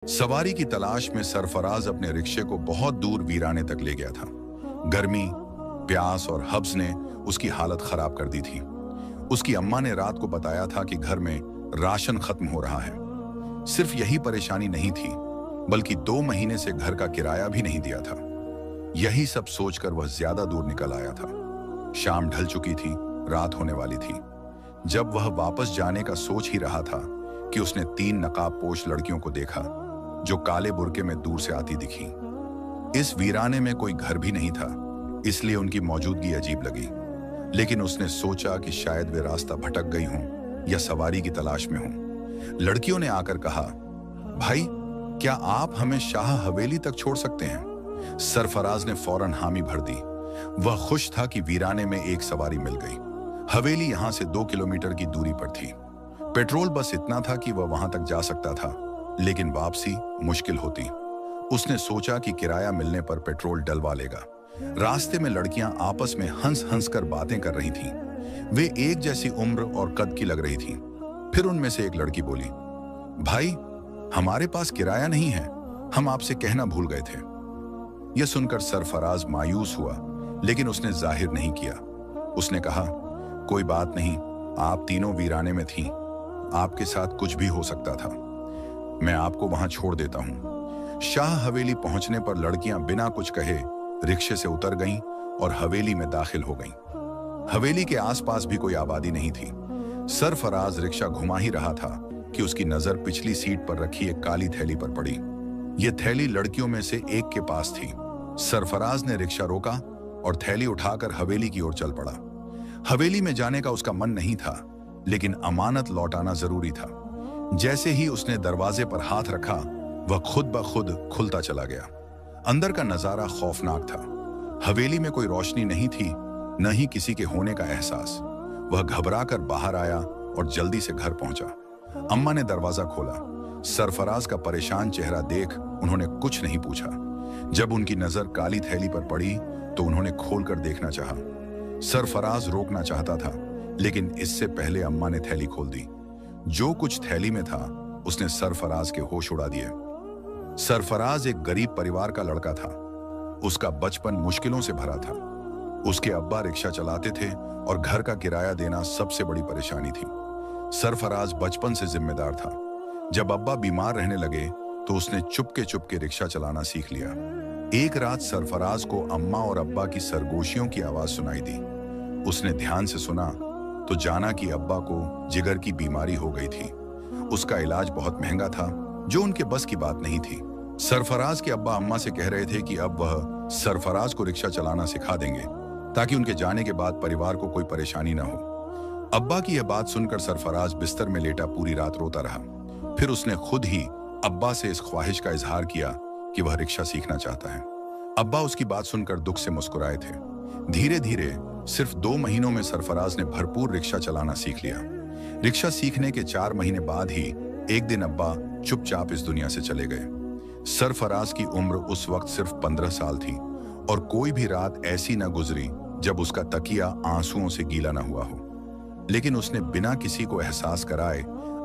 सवारी की तलाश में सरफराज अपने रिक्शे को बहुत दूर वीराने तक ले गया था। गर्मी, प्यास और हब्स ने उसकी हालत खराब कर दी थी। उसकी अम्मा ने रात को बताया था कि घर में राशन खत्म हो रहा है। सिर्फ यही परेशानी नहीं थी, बल्कि 2 महीने से घर का किराया भी नहीं दिया था। यही सब सोचकर वह ज्यादा दूर निकल आया था। शाम ढल चुकी थी, रात होने वाली थी। जब वह वापस जाने का सोच ही रहा था कि उसने 3 नकाबपोश लड़कियों को देखा जो काले बुर्के में दूर से आती दिखी। इस वीराने में कोई घर भी नहीं था, इसलिए उनकी मौजूदगी अजीब लगी। लेकिन उसने सोचा कि शायद वे रास्ता भटक गई हों या सवारी की तलाश में हों। लड़कियों ने आकर कहा, भाई, क्या आप हमें शाह हवेली तक छोड़ सकते हैं? सरफराज ने फौरन हामी भर दी। वह खुश था कि वीराने में एक सवारी मिल गई। हवेली यहां से 2 किलोमीटर की दूरी पर थी। पेट्रोल बस इतना था कि वह वहां तक जा सकता था, लेकिन वापसी मुश्किल होती। उसने सोचा कि किराया मिलने पर पेट्रोल डलवा लेगा। रास्ते में लड़कियां आपस में हंस हंस कर बातें कर रही थीं। वे एक जैसी उम्र और कद की लग रही थीं। फिर उनमें से एक लड़की बोली, भाई, हमारे पास किराया नहीं है, हम आपसे कहना भूल गए थे। यह सुनकर सरफराज मायूस हुआ, लेकिन उसने जाहिर नहीं किया। उसने कहा, कोई बात नहीं, आप तीनों वीराने में थीं, आपके साथ कुछ भी हो सकता था। मैं आपको वहां छोड़ देता हूं। शाह हवेली पहुंचने पर लड़कियां बिना कुछ कहे रिक्शे से उतर गईं और हवेली में दाखिल हो गईं। हवेली के आसपास भी कोई आबादी नहीं थी। सरफराज रिक्शा घुमा ही रहा था कि उसकी नजर पिछली सीट पर रखी एक काली थैली पर पड़ी। यह थैली लड़कियों में से एक के पास थी। सरफराज ने रिक्शा रोका और थैली उठाकर हवेली की ओर चल पड़ा। हवेली में जाने का उसका मन नहीं था, लेकिन अमानत लौटाना जरूरी था। जैसे ही उसने दरवाजे पर हाथ रखा, वह खुद ब खुद खुलता चला गया। अंदर का नजारा खौफनाक था। हवेली में कोई रोशनी नहीं थी, न ही किसी के होने का एहसास। वह घबराकर बाहर आया और जल्दी से घर पहुंचा। अम्मा ने दरवाजा खोला। सरफराज का परेशान चेहरा देख उन्होंने कुछ नहीं पूछा। जब उनकी नजर काली थैली पर पड़ी तो उन्होंने खोलकर देखना चाहा। सरफराज रोकना चाहता था, लेकिन इससे पहले अम्मा ने थैली खोल दी। जो कुछ थैली में था उसने सरफराज के होश उड़ा दिए। सरफराज एक गरीब परिवार का लड़का था। उसका बचपन मुश्किलों से भरा था। उसके अब्बा रिक्शा चलाते थे और घर का किराया देना सबसे बड़ी परेशानी थी। सरफराज बचपन से जिम्मेदार था। जब अब्बा बीमार रहने लगे तो उसने चुपके चुपके रिक्शा चलाना सीख लिया। एक रात सरफराज को अम्मा और अब्बा की सरगोशियों की आवाज सुनाई दी। उसने ध्यान से सुना तो जाना कि अब्बा को जिगर की बीमारी हो गई थी। उसका इलाज बहुत महंगा था, जो उनके बस की बात नहीं थी। सरफराज के अब्बा अम्मा से कह रहे थे कि अब वह सरफराज को रिक्शा चलाना सिखा देंगे, ताकि उनके जाने के बाद परिवार को कोई परेशानी ना हो। अब्बा की यह बात सुनकर सरफराज बिस्तर में लेटा पूरी रात रोता रहा। फिर उसने खुद ही अब्बा से इस ख्वाहिश का इजहार किया कि वह रिक्शा सीखना चाहता है। अब्बा उसकी बात सुनकर दुख से मुस्कुराए थे। धीरे धीरे सिर्फ 2 महीनों में सरफराज ने भरपूर रिक्शा चलाना सीख लिया। रिक्शा सीखने के 4 महीने बाद ही एक दिन अब्बा चुपचाप इस दुनिया से चले गए। सरफराज की उम्र उस वक्त सिर्फ 15 साल थी और कोई भी रात ऐसी न गुजरी जब उसका तकिया आंसुओं से गीला न हुआ हो। लेकिन उसने बिना किसी को एहसास कराए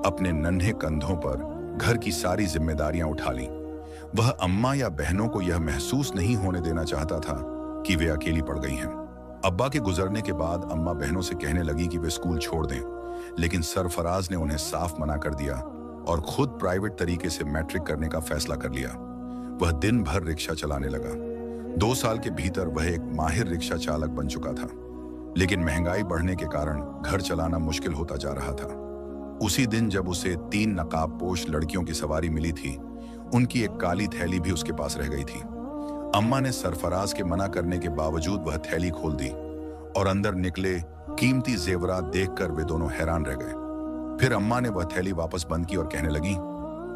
अपने नन्हे कंधों पर घर की सारी जिम्मेदारियां उठा लीं। वह अम्मा या बहनों को यह महसूस नहीं होने देना चाहता था कि वे अकेली पड़ गई हैं। अब्बा के गुजरने के बाद अम्मा बहनों से कहने लगी कि वे स्कूल छोड़ दें, लेकिन सरफराज ने उन्हें साफ मना कर दिया और खुद प्राइवेट तरीके से मैट्रिक करने का फैसला कर लिया। वह दिन भर रिक्शा चलाने लगा। 2 साल के भीतर वह एक माहिर रिक्शा चालक बन चुका था। लेकिन महंगाई बढ़ने के कारण घर चलाना मुश्किल होता जा रहा था। उसी दिन जब उसे 3 नकाबपोश लड़कियों की सवारी मिली थी, उनकी एक काली थैली भी उसके पास रह गई थी। अम्मा ने सरफराज के मना करने के बावजूद वह थैली खोल दी और अंदर निकले कीमती जेवरात देखकर वे दोनों हैरान रह गए। फिर अम्मा ने वह थैली वापस बंद की और कहने लगी,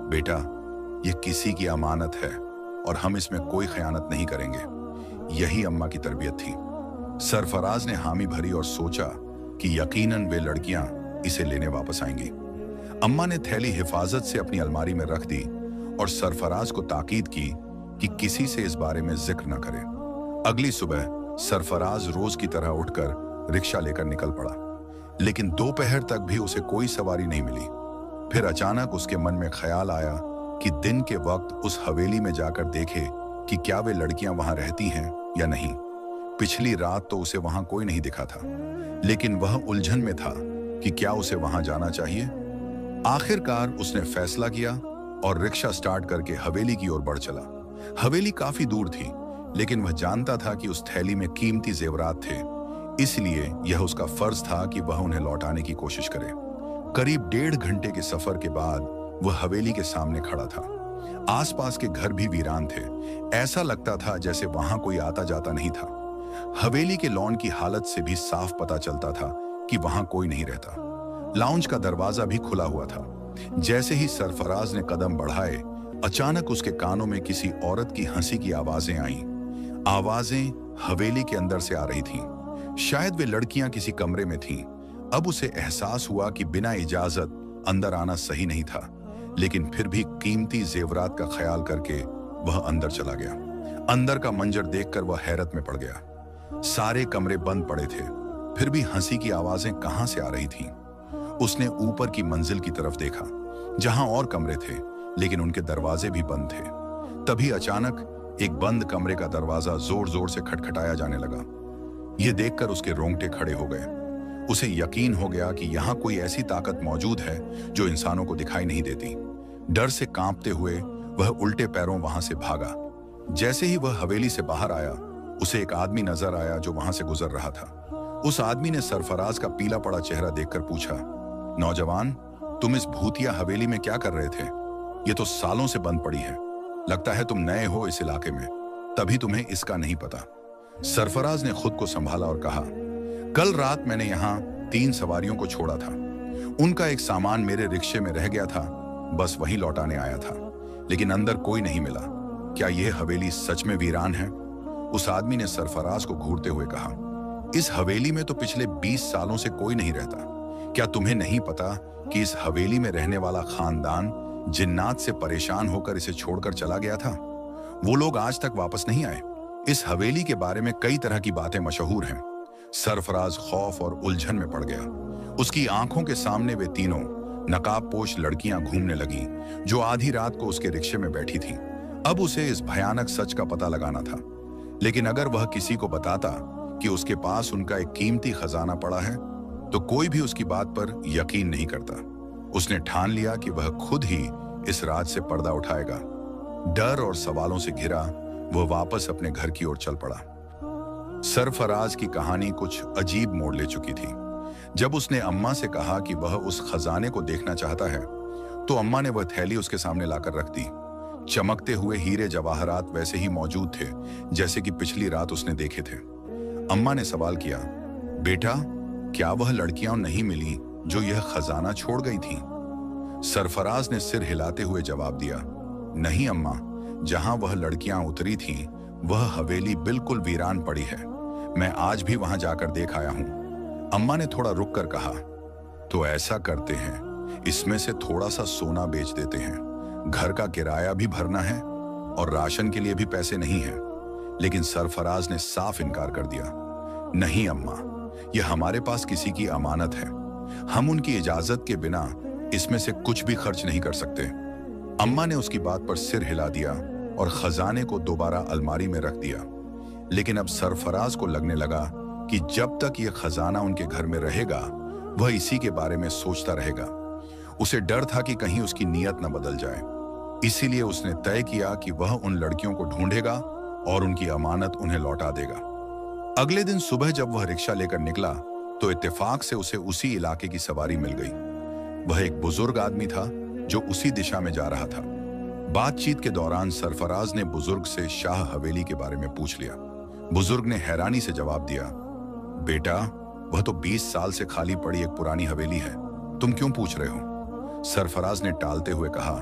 बेटा, यह किसी की अमानत है और हम इसमें कोई खयानत नहीं करेंगे। यही अम्मा की तरबियत थी। सरफराज ने हामी भरी और सोचा कि यकीनन वे लड़कियां इसे लेने वापस आएंगी। अम्मा ने थैली हिफाजत से अपनी अलमारी में रख दी और सरफराज को ताकीद की कि किसी से इस बारे में जिक्र न करे। अगली सुबह सरफराज रोज की तरह उठकर रिक्शा लेकर निकल पड़ा, लेकिन दोपहर तक भी उसे कोई सवारी नहीं मिली। फिर अचानक उसके मन में ख्याल आया कि दिन के वक्त उस हवेली में जाकर देखे कि क्या वे लड़कियां वहां रहती हैं या नहीं। पिछली रात तो उसे वहां कोई नहीं दिखा था, लेकिन वह उलझन में था कि क्या उसे वहां जाना चाहिए। आखिरकार उसने फैसला किया और रिक्शा स्टार्ट करके हवेली की ओर बढ़ चला। हवेली काफी दूर थी, लेकिन वह जानता था कि उस थैली में कीमती जेवरात थे, इसलिए यह उसका फर्ज था कि वह उन्हें लौटाने की कोशिश करे। करीब 1.5 घंटे के सफर के बाद वह हवेली के सामने खड़ा था। आसपास के घर भी वीरान थे। ऐसा लगता था जैसे वहां कोई आता जाता नहीं था। हवेली के लॉन की हालत से भी साफ पता चलता था कि वहां कोई नहीं रहता। लाउंज का दरवाजा भी खुला हुआ था। जैसे ही सरफराज ने कदम बढ़ाए, अचानक उसके कानों में किसी औरत की हंसी की आवाजें आईं। आवाजें हवेली के अंदर से आ रही थीं। शायद वे लड़कियां किसी कमरे में थीं। अब उसे एहसास हुआ कि बिना इजाजत अंदर आना सही नहीं था, लेकिन फिर भी कीमती जेवरात का ख्याल करके वह अंदर चला गया। अंदर का मंजर देखकर वह हैरत में पड़ गया। सारे कमरे बंद पड़े थे, फिर भी हंसी की आवाजें कहां से आ रही थीं। उसने ऊपर की मंजिल की तरफ देखा, जहां और कमरे थे, लेकिन उनके दरवाजे भी बंद थे। तभी अचानक एक बंद कमरे का दरवाजा जोर जोर से खटखटाया जाने लगा। यह देखकर उसके रोंगटे खड़े हो गए। उसे यकीन हो गया कि यहां कोई ऐसी ताकत मौजूद है जो इंसानों को दिखाई नहीं देती। डर से कांपते हुए वह उल्टे पैरों वहां से भागा। जैसे ही वह हवेली से बाहर आया, उसे एक आदमी नजर आया जो वहां से गुजर रहा था। उस आदमी ने सरफराज का पीला पड़ा चेहरा देखकर पूछा, नौजवान, तुम इस भूतिया हवेली में क्या कर रहे थे? ये तो सालों से बंद पड़ी है। लगता है तुम नए हो इस इलाके में, तभी तुम्हें इसका नहीं पता। सरफराज ने खुद को संभाला और कहा, कल रात मैंने यहाँ 3 सवारियों को छोड़ा था। उनका एक सामान मेरे रिक्शे में रह गया था, बस वही लौटाने आया था, लेकिन अंदर कोई नहीं मिला। क्या यह हवेली सच में वीरान है? उस आदमी ने सरफराज को घूरते हुए कहा, इस हवेली में तो पिछले 20 सालों से कोई नहीं रहता। क्या तुम्हें नहीं पता कि इस हवेली में रहने वाला खानदान जिन्नात से परेशान होकर इसे छोड़कर चला गया था? वो लोग आज तक वापस नहीं आए। इस हवेली के बारे में कई तरह की बातें मशहूर हैं। सरफराज खौफ और उलझन में पड़ गया। उसकी आंखों के सामने वे तीनों नकाबपोश लड़कियां घूमने लगीं, जो आधी रात को उसके रिक्शे में बैठी थीं। अब उसे इस भयानक सच का पता लगाना था, लेकिन अगर वह किसी को बताता कि उसके पास उनका एक कीमती खजाना पड़ा है, तो कोई भी उसकी बात पर यकीन नहीं करता। उसने ठान लिया कि वह खुद ही इस राज से पर्दा उठाएगा। डर और सवालों से घिरा वह वापस अपने घर की ओर चल पड़ा। सरफराज की कहानी कुछ अजीब मोड़ ले चुकी थी। जब उसने अम्मा से कहा कि वह उस खजाने को देखना चाहता है, तो अम्मा ने वह थैली उसके सामने लाकर रख दी। चमकते हुए हीरे जवाहरात वैसे ही मौजूद थे जैसे कि पिछली रात उसने देखे थे। अम्मा ने सवाल किया, बेटा, क्या वह लड़कियां नहीं मिली जो यह खजाना छोड़ गई थीं? सरफराज ने सिर हिलाते हुए जवाब दिया, नहीं अम्मा, जहां वह लड़कियां उतरी थीं, वह हवेली बिल्कुल वीरान पड़ी है। मैं आज भी वहां जाकर देख आया हूं। अम्मा ने थोड़ा रुक कर कहा, तो ऐसा करते हैं, इसमें से थोड़ा सा सोना बेच देते हैं। घर का किराया भी भरना है और राशन के लिए भी पैसे नहीं है। लेकिन सरफराज ने साफ इनकार कर दिया, नहीं अम्मा, यह हमारे पास किसी की अमानत है। हम उनकी इजाजत के बिना इसमें से कुछ भी खर्च नहीं कर सकते। अम्मा ने उसकी बात पर सिर हिला दिया और खजाने को दोबारा अलमारी में रख दिया। लेकिन अब सरफराज को लगने लगा कि जब तक यह खजाना उनके घर में रहेगा, वह इसी के बारे में सोचता रहेगा। उसे डर था कि कहीं उसकी नीयत न बदल जाए। इसीलिए उसने तय किया कि वह उन लड़कियों को ढूंढेगा और उनकी अमानत उन्हें लौटा देगा। अगले दिन सुबह जब वह रिक्शा लेकर निकला, तो इत्तेफाक से उसे उसी इलाके की सवारी मिल गई। वह एक बुजुर्ग आदमी था जो उसी दिशा में जा रहा था। बातचीत के दौरान सरफराज ने बुजुर्ग से शाह हवेली के बारे में पूछ लिया। बुजुर्ग ने हैरानी से जवाब दिया, बेटा, वह तो 20 साल से खाली पड़ी एक पुरानी हवेली है, तुम क्यों पूछ रहे हो? सरफराज ने टालते हुए कहा,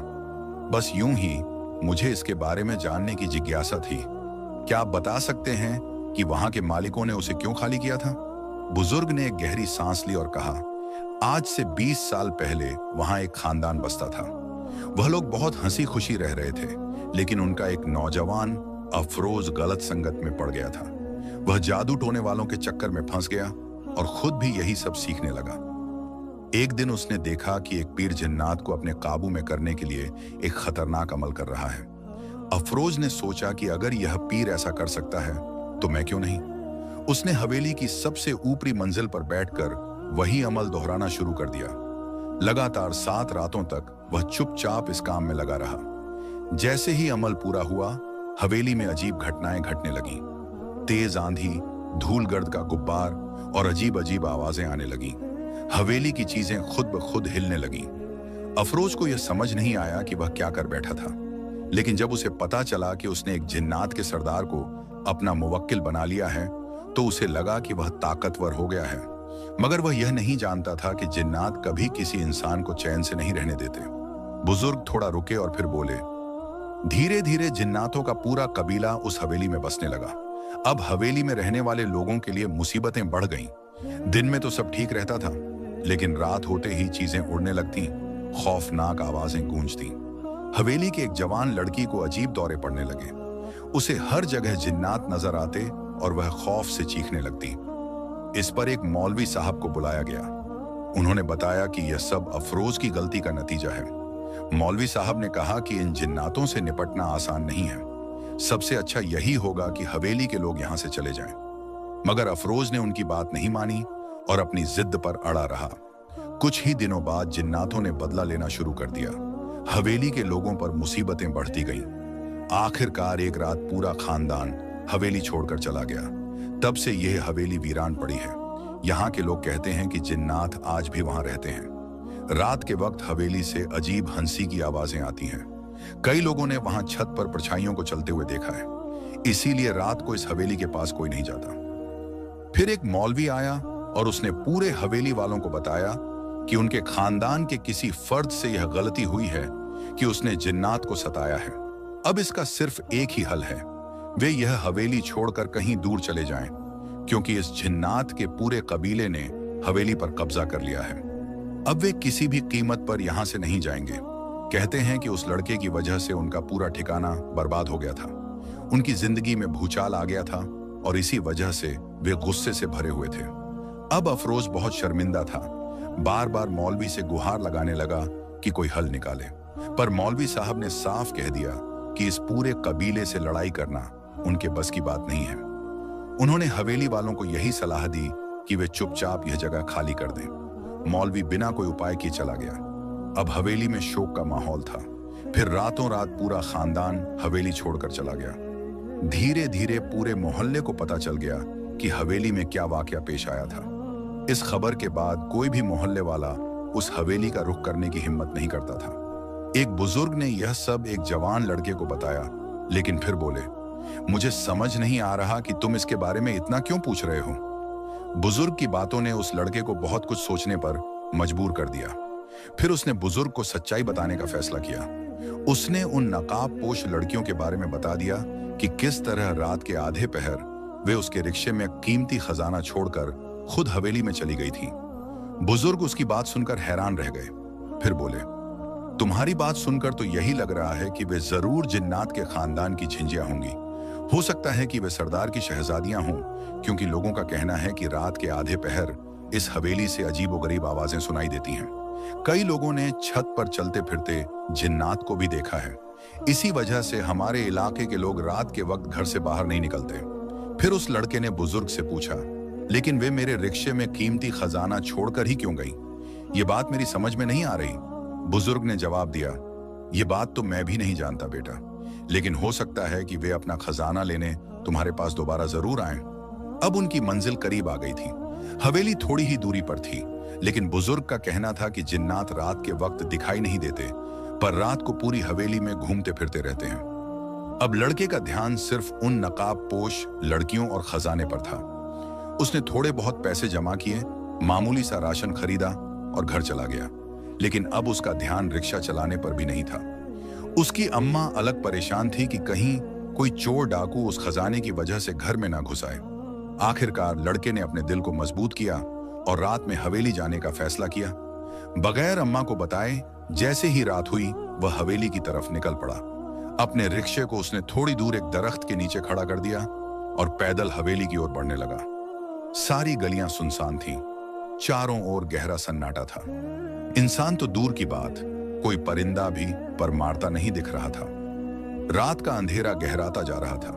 बस यूं ही मुझे इसके बारे में जानने की जिज्ञासा थी। क्या आप बता सकते हैं कि वहां के मालिकों ने उसे क्यों खाली किया था? बुजुर्ग ने एक गहरी सांस ली और कहा, आज से 20 साल पहले वहां एक खानदान बसता था। वह लोग बहुत हंसी खुशी रह रहे थे, लेकिन उनका एक नौजवान अफरोज गलत संगत में पड़ गया था। वह जादू टोने वालों के चक्कर में फंस गया और खुद भी यही सब सीखने लगा। एक दिन उसने देखा कि एक पीर जिन्नात को अपने काबू में करने के लिए एक खतरनाक अमल कर रहा है। अफरोज ने सोचा कि अगर यह पीर ऐसा कर सकता है तो मैं क्यों नहीं। उसने हवेली की सबसे ऊपरी मंजिल पर बैठकर वही अमल दोहराना शुरू कर दिया। लगातार 7 रातों तक वह चुपचाप इस काम में लगा रहा। जैसे ही अमल पूरा हुआ, हवेली में अजीब घटनाएं घटने लगीं। तेज आंधी, धूलगर्द का गुब्बार और अजीब अजीब आवाजें आने लगीं। हवेली की चीजें खुद ब खुद हिलने लगीं। अफरोज को यह समझ नहीं आया कि वह क्या कर बैठा था, लेकिन जब उसे पता चला कि उसने एक जिन्नात के सरदार को अपना मुवक्किल बना लिया है, तो उसे लगा कि वह ताकतवर हो गया है। मगर वह यह नहीं जानता था कि जिन्नात कभी किसी इंसान को चैन से नहीं रहने देते। बुजुर्ग थोड़ा रुके और फिर बोले, धीरे धीरे जिन्नातों का पूरा कबीला उस हवेली में बसने लगा। अब हवेली में रहने वाले लोगों के लिए मुसीबतें बढ़ गईं। दिन में तो सब ठीक रहता था, लेकिन रात होते ही चीजें उड़ने लगती, खौफनाक आवाजें गूंजती। हवेली के एक जवान लड़की को अजीब दौरे पड़ने लगे। उसे हर जगह जिन्नात नजर आते और वह खौफ से चीखने लगती। इस पर एक मौलवी साहब को बुलाया गया। उन्होंने बताया कि यह सब अफरोज की गलती का नतीजा है। मौलवी साहब ने कहा कि इन जिन्नातों से निपटना आसान नहीं है। सबसे अच्छा यही होगा कि हवेली के लोग यहां से चले जाएं। मगर अफरोज ने उनकी बात नहीं मानी और अपनी जिद पर अड़ा रहा। कुछ ही दिनों बाद जिन्नातों ने बदला लेना शुरू कर दिया। हवेली के लोगों पर मुसीबतें बढ़ती गईं। आखिरकार एक रात पूरा खानदान हवेली छोड़कर चला गया। तब से यह हवेली वीरान पड़ी है। यहाँ के लोग कहते हैं कि जिन्नात आज भी वहां रहते हैं। रात के वक्त हवेली से अजीब हंसी की आवाजें आती हैं। कई लोगों ने वहां छत पर परछाइयों को चलते हुए देखा है। इसीलिए रात को इस हवेली के पास कोई नहीं जाता। फिर एक मौलवी आया और उसने पूरे हवेली वालों को बताया कि उनके खानदान के किसी फर्द से यह गलती हुई है कि उसने जिन्नात को सताया है। अब इसका सिर्फ एक ही हल है, वे यह हवेली छोड़कर कहीं दूर चले जाएं, क्योंकि इस जिन्नात के पूरे कबीले ने हवेली पर कब्जा कर लिया है। अब वे किसी भी कीमत पर यहां से नहीं जाएंगे। कहते हैं कि उस लड़के की वजह से उनका पूरा ठिकाना बर्बाद हो गया था। उनकी जिंदगी में भूचाल आ गया था और इसी वजह से वे गुस्से से भरे हुए थे। अब अफरोज बहुत शर्मिंदा था। बार बार मौलवी से गुहार लगाने लगा कि कोई हल निकाले, पर मौलवी साहब ने साफ कह दिया कि इस पूरे कबीले से लड़ाई करना उनके बस की बात नहीं है। उन्होंने हवेली वालों को यही सलाह दी कि वे चुपचाप यह जगह खाली कर दें। मौलवी बिना कोई उपाय किए चला गया। अब हवेली में शोक का माहौल था। फिर रातों रात पूरा खानदान हवेली छोड़कर चला गया। धीरे धीरे पूरे मोहल्ले को पता चल गया कि हवेली में क्या वाकया पेश आया था। इस खबर के बाद कोई भी मोहल्ले वाला उस हवेली का रुख करने की हिम्मत नहीं करता था। एक बुजुर्ग ने यह सब एक जवान लड़के को बताया, लेकिन फिर बोले, मुझे समझ नहीं आ रहा कि तुम इसके बारे में इतना क्यों पूछ रहे हो। बुजुर्ग की बातों ने उस लड़के को बहुत कुछ सोचने पर मजबूर कर दिया। फिर उसने बुजुर्ग को सच्चाई बताने का फैसला किया। उसने उन नकाब पोश लड़कियों के बारे में बता दिया कि किस तरह रात के आधे पहर वे उसके रिक्शे में कीमती खजाना छोड़कर खुद हवेली में चली गई थी। बुजुर्ग उसकी बात सुनकर हैरान रह गए। फिर बोले, तुम्हारी बात सुनकर तो यही लग रहा है कि वे जरूर जिन्नात के खानदान की झिंजियां होंगी। हो सकता है कि वे सरदार की शहजादियां हों, क्योंकि लोगों का कहना है कि रात के आधे पहर इस हवेली से अजीबोगरीब आवाजें सुनाई देती हैं। कई लोगों ने छत पर चलते फिरते जिन्नात को भी देखा है। इसी वजह से हमारे इलाके के लोग रात के वक्त घर से बाहर नहीं निकलते। फिर उस लड़के ने बुजुर्ग से पूछा, लेकिन वे मेरे रिक्शे में कीमती खजाना छोड़कर ही क्यों गई? ये बात मेरी समझ में नहीं आ रही। बुजुर्ग ने जवाब दिया, ये बात तो मैं भी नहीं जानता बेटा, लेकिन हो सकता है कि वे अपना खजाना लेने तुम्हारे पास दोबारा जरूर आए। अब उनकी मंजिल करीब आ गई थी। हवेली थोड़ी ही दूरी पर थी, लेकिन बुजुर्ग का कहना था कि जिन्नात रात के वक्त दिखाई नहीं देते, पर रात को पूरी हवेली में घूमते फिरते रहते हैं। अब लड़के का ध्यान सिर्फ उन नकाब पोश लड़कियों और खजाने पर था। उसने थोड़े बहुत पैसे जमा किए, मामूली सा राशन खरीदा और घर चला गया। लेकिन अब उसका ध्यान रिक्शा चलाने पर भी नहीं था। उसकी अम्मा अलग परेशान थी कि कहीं कोई चोर डाकू उस खजाने की वजह से घर में ना घुस आए। आखिरकार लड़के ने अपने दिल को मजबूत किया और रात में हवेली जाने का फैसला किया। बगैर अम्मा को बताए जैसे ही रात हुई, वह हवेली की तरफ निकल पड़ा। अपने रिक्शे को उसने थोड़ी दूर एक दरख्त के नीचे खड़ा कर दिया और पैदल हवेली की ओर बढ़ने लगा। सारी गलियां सुनसान थीं। चारों ओर गहरा सन्नाटा था। इंसान तो दूर की बात, कोई परिंदा भी पर मारता नहीं दिख रहा था। रात का अंधेरा गहराता जा रहा था।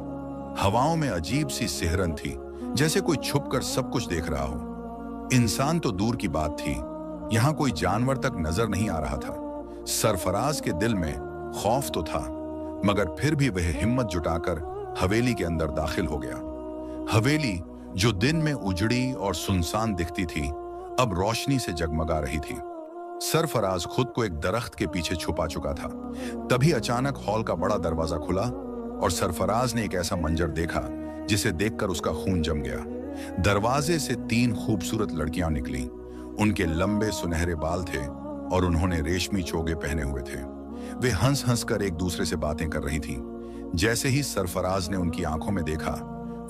हवाओं में अजीब सी सिहरन थी, जैसे कोई छुपकर सब कुछ देख रहा हो। इंसान तो दूर की बात थी, यहां कोई जानवर तक नजर नहीं आ रहा था। सरफराज के दिल में खौफ तो था, मगर फिर भी वह हिम्मत जुटाकर हवेली के अंदर दाखिल हो गया। हवेली जो दिन में उजड़ी और सुनसान दिखती थी, अब रोशनी से जगमगा रही थी। सरफराज खुद को एक दरख्त के पीछे छुपा चुका था। तभी अचानक हॉल का बड़ा दरवाजा खुला और सरफराज ने एक ऐसा मंजर देखा जिसे देखकर उसका खून जम गया। दरवाजे से 3 खूबसूरत लड़कियां निकलीं। उनके लंबे सुनहरे बाल थे और उन्होंने रेशमी चोगे पहने हुए थे। वे हंस हंस कर एक दूसरे से बातें कर रही थीं। जैसे ही सरफराज ने उनकी आंखों में देखा,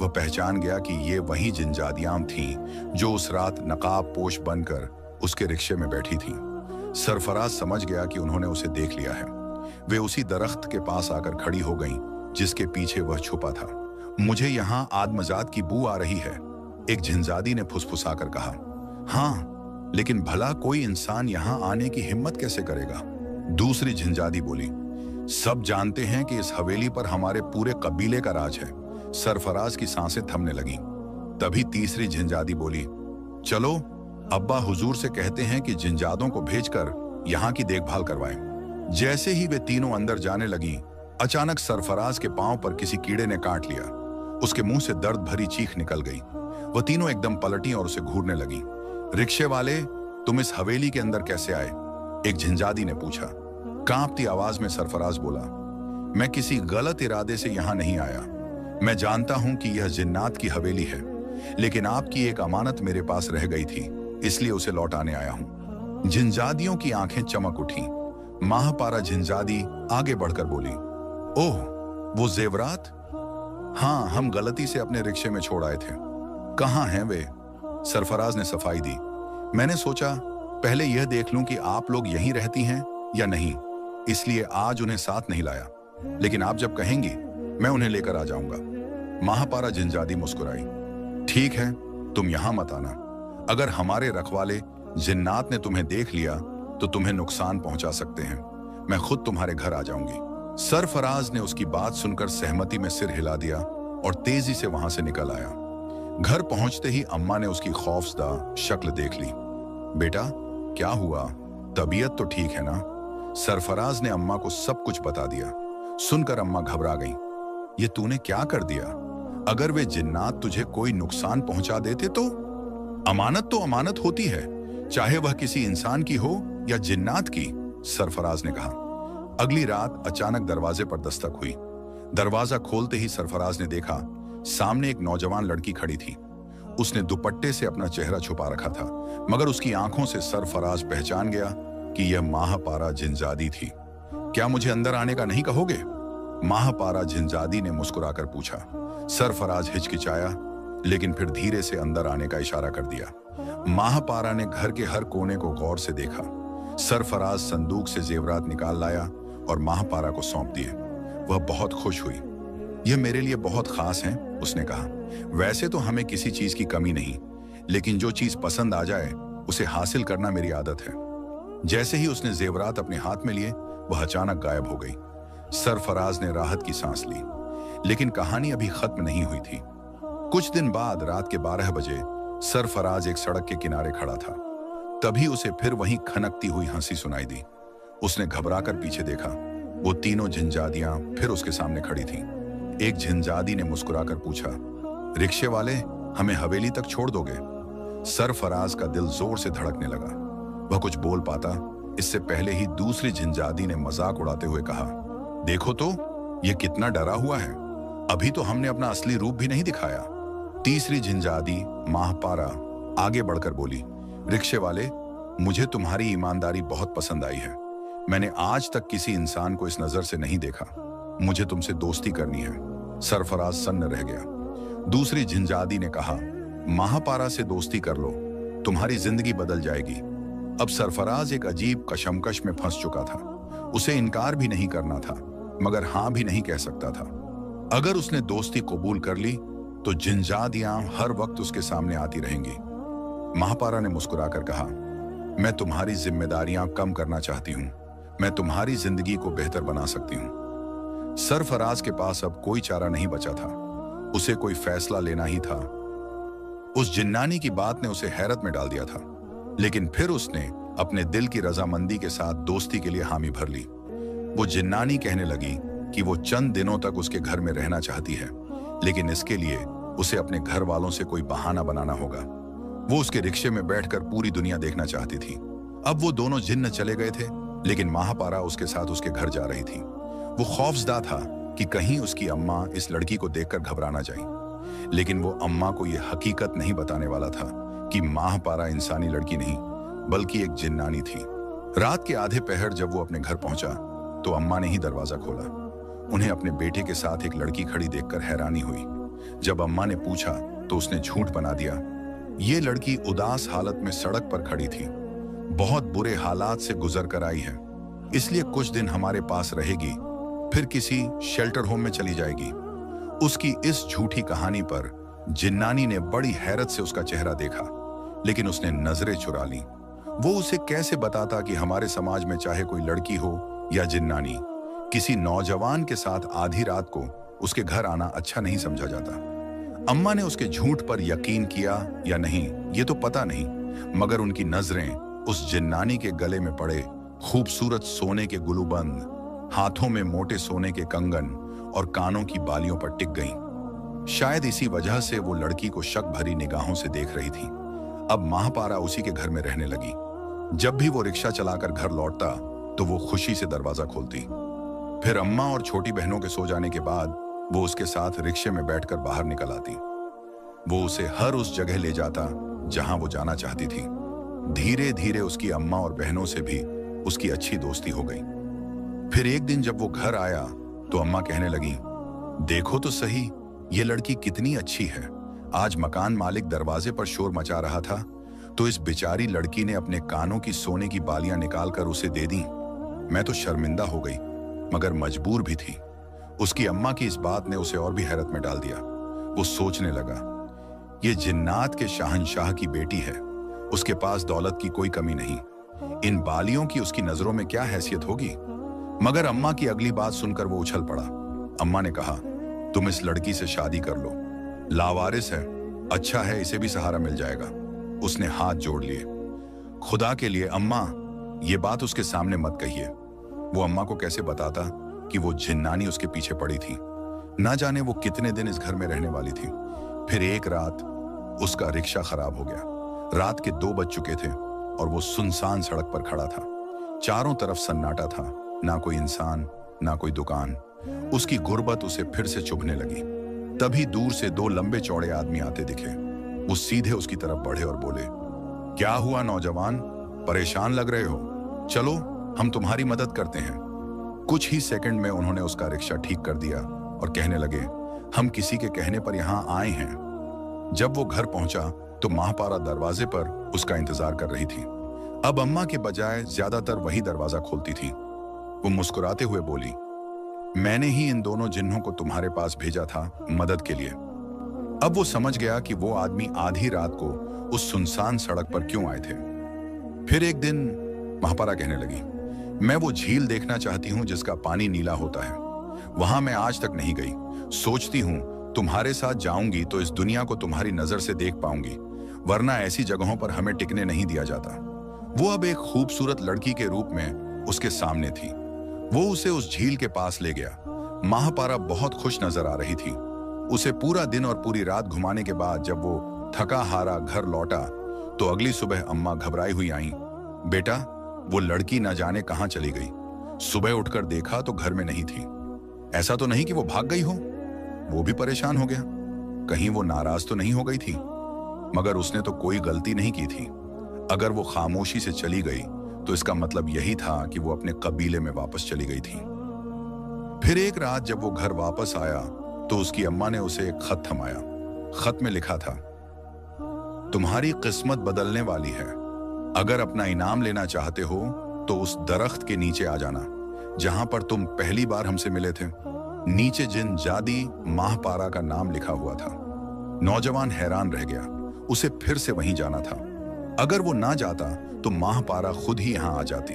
वह पहचान गया कि ये वही जिनजादियां थीं जो उस रात नकाब पोश बनकर उसके रिक्शे में बैठी थीं। सरफराज समझ गया कि उन्होंने उसे देख लिया है। वे उसी दरख्त के पास आकर खड़ी हो गईं जिसके पीछे वह छुपा था। मुझे यहाँ आदमजात की बू आ रही है, एक जिनजादी ने फुसफुसाकर कहा। हाँ, लेकिन भला कोई इंसान यहाँ आने की हिम्मत कैसे करेगा? दूसरी जिनजादी बोली। सब जानते हैं कि इस हवेली पर हमारे पूरे कबीले का राज है। सरफराज की सांसें थमने लगीं। तभी तीसरी जिनजादी बोली, चलो अब्बा हुजूर से कहते हैं कि जिनजादों को भेजकर यहाँ की देखभाल करवाएं। जैसे ही वे तीनों अंदर जाने लगी, अचानक सरफराज के पांव पर किसी कीड़े ने काट लिया। उसके मुंह से दर्द भरी चीख निकल गई। वह तीनों एकदम पलटी और उसे घूरने लगी। रिक्शे वाले, तुम इस हवेली के अंदर कैसे आए? एक जिनजादी ने पूछा। कांपती आवाज में सरफराज बोला, मैं किसी गलत इरादे से यहाँ नहीं आया। मैं जानता हूं कि यह जिन्नात की हवेली है, लेकिन आपकी एक अमानत मेरे पास रह गई थी, इसलिए उसे लौटाने आया हूं। जिनजादियों की आंखें चमक उठी। माहपारा जिनजादी आगे बढ़कर बोली, ओह, वो जेवरात? हाँ, हम गलती से अपने रिक्शे में छोड़ आए थे। कहाँ हैं वे? सरफराज ने सफाई दी। मैंने सोचा पहले यह देख लूं कि आप लोग यहीं रहती हैं या नहीं, इसलिए आज उन्हें साथ नहीं लाया, लेकिन आप जब कहेंगी मैं उन्हें लेकर आ जाऊंगा। माहपारा जिनजादी मुस्कुराई। ठीक है, तुम यहां मत आना। अगर हमारे रखवाले जिन्नात ने तुम्हें देख लिया तो तुम्हें नुकसान पहुंचा सकते हैं। मैं खुद तुम्हारे घर आ जाऊंगी। सरफराज ने उसकी बात सुनकर सहमति में सिर हिला दिया और तेजी से वहां से निकल आया। घर पहुंचते ही अम्मा ने उसकी खौफजदा शक्ल देख ली। बेटा, क्या हुआ? तबीयत तो ठीक है ना? सरफराज ने अम्मा को सब कुछ बता दिया। सुनकर अम्मा घबरा गईं। ये तूने क्या कर दिया? अगर वे जिन्नात तुझे कोई नुकसान पहुंचा देते तो? अमानत तो अमानत होती है, चाहे वह किसी इंसान की हो या जिन्नात की, सरफराज ने कहा। अगली रात अचानक दरवाजे पर दस्तक हुई। दरवाजा खोलते ही सरफराज ने देखा, सामने एक नौजवान लड़की खड़ी थी। उसने दुपट्टे से अपना चेहरा छुपा रखा था, मगर उसकी आंखों से सरफराज पहचान गया कि यह माहपारा जिनजादी थी। क्या मुझे अंदर आने का नहीं कहोगे? माहपारा जिनजादी ने मुस्कुराकर पूछा। सरफराज हिचकिचाया, लेकिन फिर धीरे से अंदर आने का इशारा कर दिया। माहपारा ने घर के हर कोने को गौर से देखा। सरफराज संदूक से जेवरात निकाल लाया और माहपारा को सौंप दिए। वह बहुत खुश हुई। यह मेरे लिए बहुत खास है, उसने कहा। वैसे तो हमें किसी चीज की कमी नहीं, लेकिन जो चीज पसंद आ जाए उसे हासिल करना मेरी आदत है। जैसे ही उसने जेवरात अपने हाथ में लिए, वह अचानक गायब हो गई। सरफराज ने राहत की सांस ली, लेकिन कहानी अभी खत्म नहीं हुई थी। कुछ दिन बाद रात के 12 बजे सरफराज एक सड़क के किनारे खड़ा था। तभी उसे फिर वहीं खनकती हुई हंसी सुनाई दी। उसने घबराकर पीछे देखा। वो तीनों जिनजादियां फिर उसके सामने खड़ी थीं। एक जिनजादी ने मुस्कुराकर पूछा, रिक्शे वाले, हमें हवेली तक छोड़ दोगे? सरफराज का दिल जोर से धड़कने लगा। वह कुछ बोल पाता, इससे पहले ही दूसरी जिनजादी ने मजाक उड़ाते हुए कहा, देखो तो, ये कितना डरा हुआ है। अभी तो हमने अपना असली रूप भी नहीं दिखाया। तीसरी जिनजादी माहपारा आगे बढ़कर बोली, रिक्शे वाले, मुझे तुम्हारी ईमानदारी बहुत पसंद आई है। मैंने आज तक किसी इंसान को इस नजर से नहीं देखा। मुझे तुमसे दोस्ती करनी है। सरफराज सन्न रह गया। दूसरी जिनजादी ने कहा, माहपारा से दोस्ती कर लो, तुम्हारी जिंदगी बदल जाएगी। अब सरफराज एक अजीब कशमकश में फंस चुका था। उसे इनकार भी नहीं करना था, मगर हां भी नहीं कह सकता था। अगर उसने दोस्ती कबूल कर ली तो जिनजादियां हर वक्त उसके सामने आती रहेंगी। महापारा ने मुस्कुराकर कहा, मैं तुम्हारी जिम्मेदारियां कम करना चाहती हूं। मैं तुम्हारी जिंदगी को बेहतर बना सकती हूं। सरफराज के पास अब कोई चारा नहीं बचा था। उसे कोई फैसला लेना ही था। उस जिन्नानी की बात ने उसे हैरत में डाल दिया था, लेकिन फिर उसने अपने दिल की रजामंदी के साथ दोस्ती के लिए हामी भर ली। वो जिन्नानी कहने लगी कि वो चंद दिनों तक उसके घर में रहना चाहती है, लेकिन इसके लिए उसे अपने घर वालों से कोई बहाना बनाना होगा। वो उसके रिक्शे में बैठकर पूरी दुनिया देखना चाहती थी। अब वो दोनों जिन्न चले गए थे, लेकिन महापारा उसके साथ उसके घर जा रही थी। वो खौफजदा था कि कहीं उसकी अम्मा इस लड़की को देखकर घबरा ना जाए, लेकिन वो अम्मा को यह हकीकत नहीं बताने वाला था कि महापारा इंसानी लड़की नहीं बल्कि एक जिन्नानी थी। रात के आधे पहर जब वो अपने घर पहुंचा तो अम्मा ने ही दरवाजा खोला। उन्हें अपने बेटे के साथ एक लड़की खड़ी देखकर हैरानी हुई। जब अम्मा ने पूछा तो उसने झूठ बना दिया। ये लड़की उदास हालत में सड़क पर खड़ी थी। बहुत बुरे हालात से गुजर कर आई है, इसलिए कुछ दिन हमारे पास रहेगी, फिर किसी शेल्टर होम में चली जाएगी। उसकी इस झूठी कहानी पर जिन्नानी ने बड़ी हैरत से उसका चेहरा देखा, लेकिन उसने नजरें चुरा ली। वो उसे कैसे बताता कि हमारे समाज में चाहे कोई लड़की हो या जिन्नानी, किसी नौजवान के साथ आधी रात को उसके घर आना अच्छा नहीं समझा जाता। अम्मा ने उसके झूठ पर यकीन किया या नहीं ये तो पता नहीं, मगर उनकी नजरें उस जिन्नानी के गले में पड़े खूबसूरत सोने के गुलूबंद, हाथों में मोटे सोने के कंगन और कानों की बालियों पर टिक गईं। शायद इसी वजह से वो लड़की को शक भरी निगाहों से देख रही थी। अब महापारा उसी के घर में रहने लगी। जब भी वो रिक्शा चलाकर घर लौटता तो वो खुशी से दरवाजा खोलती। फिर अम्मा और छोटी बहनों के सो जाने के बाद वो उसके साथ रिक्शे में बैठकर बाहर निकल आती। वो उसे हर उस जगह ले जाता जहां वो जाना चाहती थी। धीरे धीरे उसकी अम्मा और बहनों से भी उसकी अच्छी दोस्ती हो गई। फिर एक दिन जब वो घर आया तो अम्मा कहने लगी, देखो तो सही ये लड़की कितनी अच्छी है। आज मकान मालिक दरवाजे पर शोर मचा रहा था तो इस बेचारी लड़की ने अपने कानों की सोने की बालियां निकालकर उसे दे दी। मैं तो शर्मिंदा हो गई, मगर मजबूर भी थी। उसकी अम्मा की इस बात ने उसे और भी हैरत में डाल दिया। वो सोचने लगा, ये जिन्नात के शहंशाह की बेटी है, उसके पास दौलत की कोई कमी नहीं, इन बालियों की उसकी नजरों में क्या हैसियत होगी। मगर अम्मा की अगली बात सुनकर वो उछल पड़ा। अम्मा ने कहा, तुम इस लड़की से शादी कर लो, लावारिस है, अच्छा है, इसे भी सहारा मिल जाएगा। उसने हाथ जोड़ लिए। खुदा के लिए अम्मा, ये बात उसके सामने मत कहिए। वो अम्मा को कैसे बताता कि वो जिन्नानी उसके पीछे पड़ी थी। ना जाने वो कितने दिन इस घर में रहने वाली थी। फिर एक रात उसका रिक्शा खराब हो गया। रात के 2 बज चुके थे और वो सुनसान सड़क पर खड़ा था। चारों तरफ सन्नाटा था, ना कोई इंसान, ना कोई दुकान। उसकी गुर्बत उसे फिर से चुभने लगी। तभी दूर से 2 लंबे चौड़े आदमी आते दिखे। वो सीधे उसकी तरफ बढ़े और बोले, क्या हुआ नौजवान, परेशान लग रहे हो? चलो हम तुम्हारी मदद करते हैं। कुछ ही सेकंड में उन्होंने उसका रिक्शा ठीक कर दिया और कहने लगे, हम किसी के कहने पर यहाँ आए हैं। जब वो घर पहुंचा तो महापारा दरवाजे पर उसका इंतजार कर रही थी। अब अम्मा के बजाय ज्यादातर वही दरवाजा खोलती थी। वो मुस्कुराते हुए बोली, मैंने ही इन दोनों जिन्हों को तुम्हारे पास भेजा था मदद के लिए। अब वो समझ गया कि वो आदमी आधी रात को उस सुनसान सड़क पर क्यों आए थे। फिर एक दिन महापारा कहने लगी, मैं वो झील देखना चाहती हूँ जिसका पानी नीला होता है। वहां मैं आज तक नहीं गई। सोचती हूँ तुम्हारे साथ जाऊंगी तो इस दुनिया को तुम्हारी नजर से देख पाऊंगी, वरना ऐसी जगहों पर हमें टिकने नहीं दिया जाता। वो अब एक खूबसूरत लड़की के रूप में उसके सामने थी। वो उसे उस झील के पास ले गया। महापारा बहुत खुश नजर आ रही थी। उसे पूरा दिन और पूरी रात घुमाने के बाद जब वो थका हारा घर लौटा तो अगली सुबह अम्मा घबराई हुई आई। बेटा, वो लड़की न जाने कहां चली गई। सुबह उठकर देखा तो घर में नहीं थी। ऐसा तो नहीं कि वो भाग गई हो? वो भी परेशान हो गया, कहीं वो नाराज तो नहीं हो गई थी। मगर उसने तो कोई गलती नहीं की थी। अगर वो खामोशी से चली गई तो इसका मतलब यही था कि वो अपने कबीले में वापस चली गई थी। फिर एक रात जब वो घर वापस आया तो उसकी अम्मा ने उसे एक खत थमाया। खत में लिखा था, तुम्हारी किस्मत बदलने वाली है। अगर अपना इनाम लेना चाहते हो तो उस दरख्त के नीचे आ जाना जहां पर तुम पहली बार हमसे मिले थे। नीचे जिन जादी महापारा का नाम लिखा हुआ था। नौजवान हैरान रह गया। उसे फिर से वहीं जाना था। अगर वो ना जाता तो महापारा खुद ही यहां आ जाती।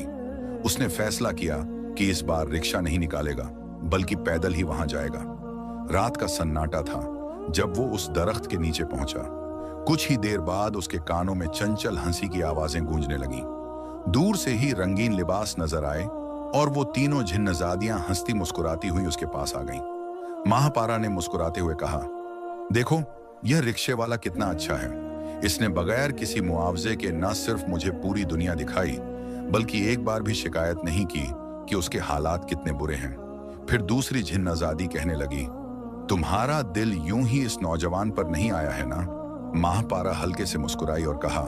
उसने फैसला किया कि इस बार रिक्शा नहीं निकालेगा, बल्कि पैदल ही वहां जाएगा। रात का सन्नाटा था जब वो उस दरख्त के नीचे पहुंचा। कुछ ही देर बाद उसके कानों में चंचल हंसी की आवाजें गूंजने लगीं। दूर से ही रंगीन लिबास नजर आए और वो तीनों झिन्नजादियां हंसती मुस्कुराती हुई उसके पास आ गईं। महापारा ने मुस्कुराते हुए कहा, देखो यह रिक्शे वाला कितना अच्छा है। इसने बगैर किसी मुआवजे के न सिर्फ मुझे पूरी दुनिया दिखाई, बल्कि एक बार भी शिकायत नहीं की कि उसके हालात कितने बुरे हैं। फिर दूसरी झिन्नजादी कहने लगी, तुम्हारा दिल यूं ही इस नौजवान पर नहीं आया है ना? महापारा हल्के से मुस्कुराई और कहा,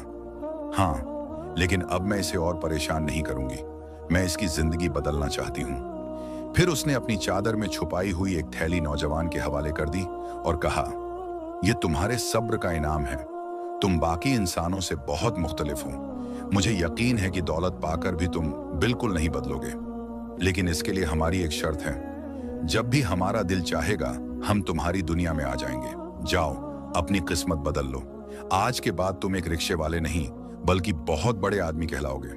हाँ, लेकिन अब मैं इसे और परेशान नहीं करूंगी। मैं इसकी जिंदगी बदलना चाहती हूं। फिर उसने अपनी चादर में छुपाई हुई एक थैली नौजवान के हवाले कर दी और कहा, यह तुम्हारे सब्र का इनाम है। तुम बाकी इंसानों से बहुत मुख्तलिफ हो। मुझे यकीन है कि दौलत पाकर भी तुम बिल्कुल नहीं बदलोगे, लेकिन इसके लिए हमारी एक शर्त है। जब भी हमारा दिल चाहेगा हम तुम्हारी दुनिया में आ जाएंगे। जाओ, अपनी किस्मत बदल लो। आज के बाद तुम एक रिक्शे वाले नहीं, बल्कि बहुत बड़े आदमी कहलाओगे।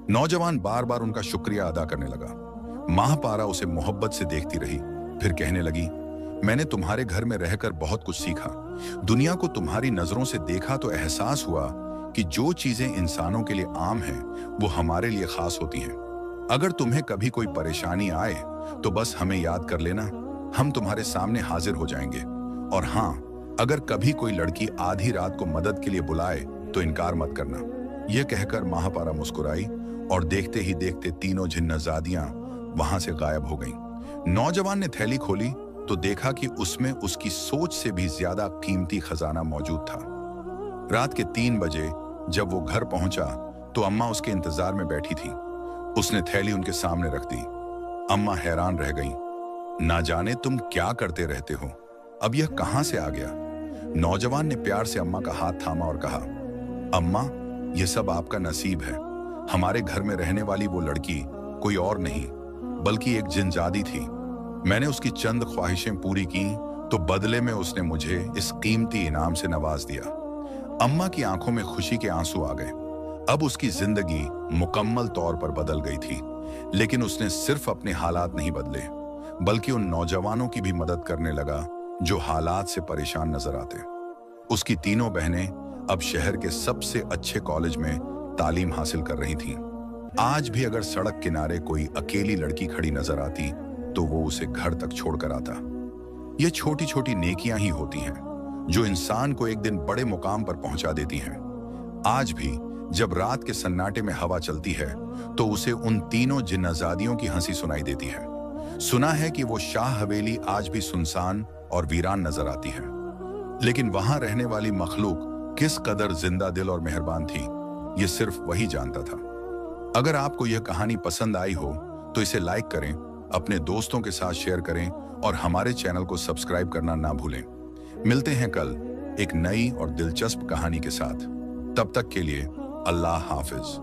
नौजवान बार बार उनका शुक्रिया अदा करने लगा। महापारा उसे मोहब्बत से देखती रही, फिर कहने लगी, मैंने तुम्हारे घर में रहकर बहुत कुछ सीखा। दुनिया को तुम्हारी नजरों से देखा तो एहसास हुआ कि जो चीजें इंसानों के लिए आम हैं, वो हमारे लिए खास होती हैं। अगर तुम्हें कभी कोई परेशानी आए तो बस हमें याद कर लेना, हम तुम्हारे सामने हाजिर हो जाएंगे। और हाँ, अगर कभी कोई लड़की आधी रात को मदद के लिए बुलाए तो इनकार मत करना। यह कहकर महापारा मुस्कुराई और देखते ही देखते तीनों झिन्नजादियां वहां से गायब हो गईं। नौजवान ने थैली खोली तो देखा कि उसमें उसकी सोच से भी ज्यादा कीमती खजाना मौजूद था। रात के 3 बजे जब वो घर पहुंचा तो अम्मा उसके इंतजार में बैठी थी। उसने थैली उनके सामने रख दी। अम्मा हैरान रह गईं। ना जाने तुम क्या करते रहते हो, अब यह कहां से आ गया? नौजवान ने प्यार से अम्मा का हाथ थामा और कहा, अम्मा, यह सब आपका नसीब है। हमारे घर में रहने वाली वो लड़की कोई और नहीं, बल्कि एक जिनजादी थी। मैंने उसकी चंद ख्वाहिशें पूरी की तो बदले में उसने मुझे इस कीमती इनाम से नवाज दिया। अम्मा की आंखों में खुशी के आंसू आ गए। अब उसकी जिंदगी मुकम्मल तौर पर बदल गई थी। लेकिन उसने सिर्फ अपने हालात नहीं बदले, बल्कि उन नौजवानों की भी मदद करने लगा जो हालात से परेशान नजर आते। उसकी तीनों बहनें अब शहर के सबसे अच्छे कॉलेज में तालीम हासिल कर रही थीं। आज भी अगर सड़क किनारे कोई अकेली लड़की खड़ी नजर आती तो वो उसे घर तक छोड़कर आता। ये छोटी छोटी नेकियां ही होती हैं जो इंसान को एक दिन बड़े मुकाम पर पहुंचा देती हैं। आज भी जब रात के सन्नाटे में हवा चलती है तो उसे उन तीनों जिन्नजादियों की हंसी सुनाई देती है। सुना है कि वो शाह हवेली आज भी सुनसान और वीरान नजर आती है, लेकिन वहां रहने वाली मखलूक किस कदर जिंदा दिल और मेहरबान थी, ये सिर्फ वही जानता था। अगर आपको यह कहानी पसंद आई हो तो इसे लाइक करें, अपने दोस्तों के साथ शेयर करें और हमारे चैनल को सब्सक्राइब करना ना भूलें। मिलते हैं कल एक नई और दिलचस्प कहानी के साथ। तब तक के लिए अल्लाह हाफिज।